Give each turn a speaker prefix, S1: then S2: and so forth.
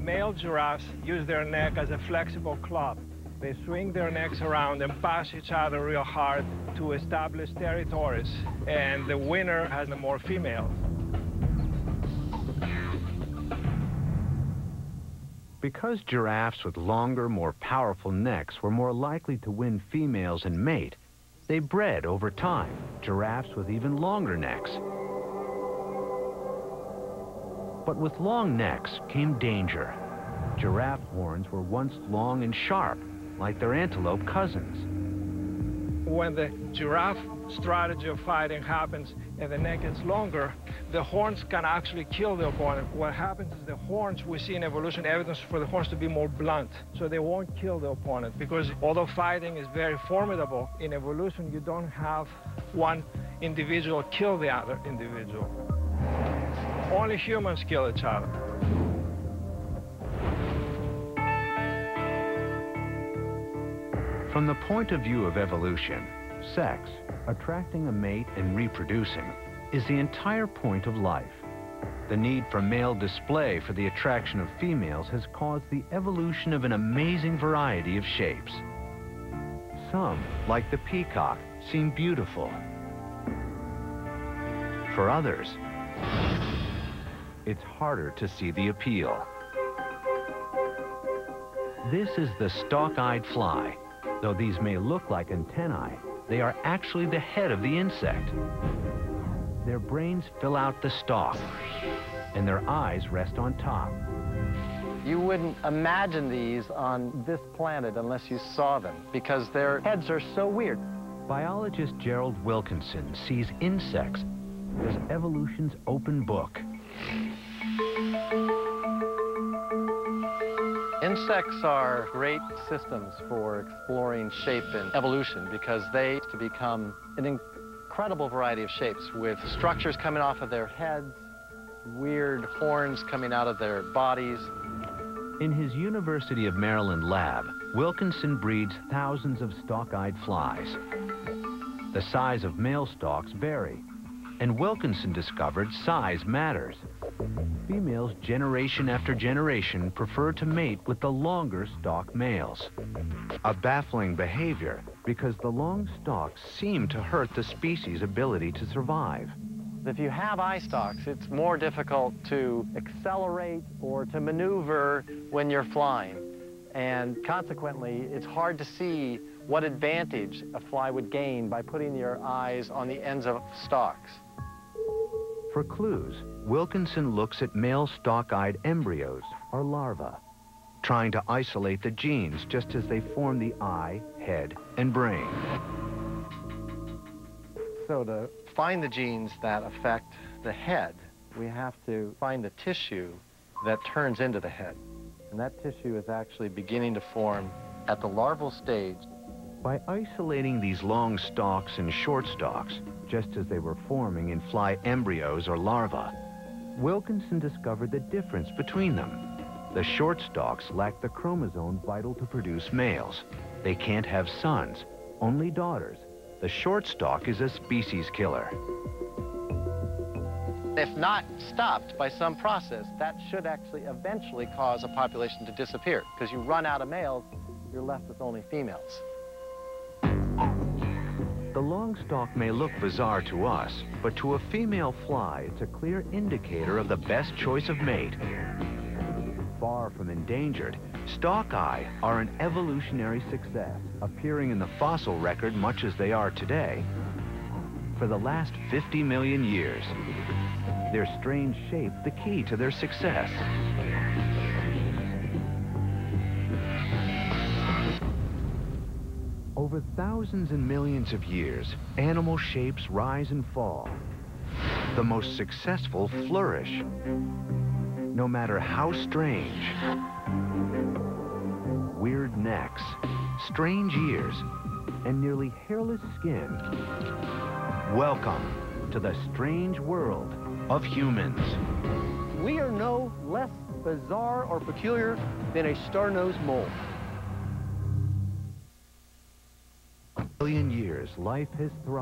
S1: Male giraffes use their neck as a flexible club. They swing their necks around and bash each other real hard to establish territories, and the winner has the more females.
S2: Because giraffes with longer, more powerful necks were more likely to win females and mate, they bred over time giraffes with even longer necks. But with long necks came danger. Giraffe horns were once long and sharp, like their antelope cousins.
S1: When the giraffe strategy of fighting happens and the neck gets longer, the horns can actually kill the opponent. What happens is the horns, we see in evolution evidence for the horns to be more blunt, so they won't kill the opponent, because although fighting is very formidable, in evolution you don't have one individual kill the other individual. Only humans kill each other.
S2: From the point of view of evolution, sex, attracting a mate and reproducing, is the entire point of life. The need for male display for the attraction of females has caused the evolution of an amazing variety of shapes. Some, like the peacock, seem beautiful. For others, it's harder to see the appeal. This is the stalk-eyed fly. Though these may look like antennae, they are actually the head of the insect. Their brains fill out the stalk, and their eyes rest on top.
S3: You wouldn't imagine these on this planet unless you saw them, because their heads are so weird.
S2: Biologist Gerald Wilkinson sees insects as evolution's open book.
S3: Insects are great systems for exploring shape and evolution, because they to become an incredible variety of shapes, with structures coming off of their heads, weird horns coming out of their bodies.
S2: In his University of Maryland lab, Wilkinson breeds thousands of stalk-eyed flies. The size of male stalks vary, and Wilkinson discovered size matters. Females generation after generation prefer to mate with the longer stalk males. A baffling behavior, because the long stalks seem to hurt the species' ability to survive.
S3: If you have eye stalks, it's more difficult to accelerate or to maneuver when you're flying. And consequently, it's hard to see what advantage a fly would gain by putting your eyes on the ends of stalks.
S2: For clues, Wilkinson looks at male stalk-eyed embryos, or larvae, trying to isolate the genes just as they form the eye, head, and brain.
S3: So to find the genes that affect the head, we have to find the tissue that turns into the head. And that tissue is actually beginning to form at the larval stage.
S2: By isolating these long stalks and short stalks, just as they were forming in fly embryos or larvae, Wilkinson discovered the difference between them. The short stalks lack the chromosome vital to produce males. They can't have sons, only daughters. The short stalk is a species killer.
S3: If not stopped by some process, that should actually eventually cause a population to disappear, because you run out of males, you're left with only females.
S2: The long stalk may look bizarre to us, but to a female fly, it's a clear indicator of the best choice of mate. Far from endangered, stalk-eye are an evolutionary success, appearing in the fossil record much as they are today. For the last 50 million years, their strange shape the key to their success. Over thousands and millions of years, animal shapes rise and fall. The most successful flourish, no matter how strange. Weird necks, strange ears, and nearly hairless skin. Welcome to the strange world of humans.
S3: We are no less bizarre or peculiar than a star-nosed mole.
S2: Million years, life has thrived.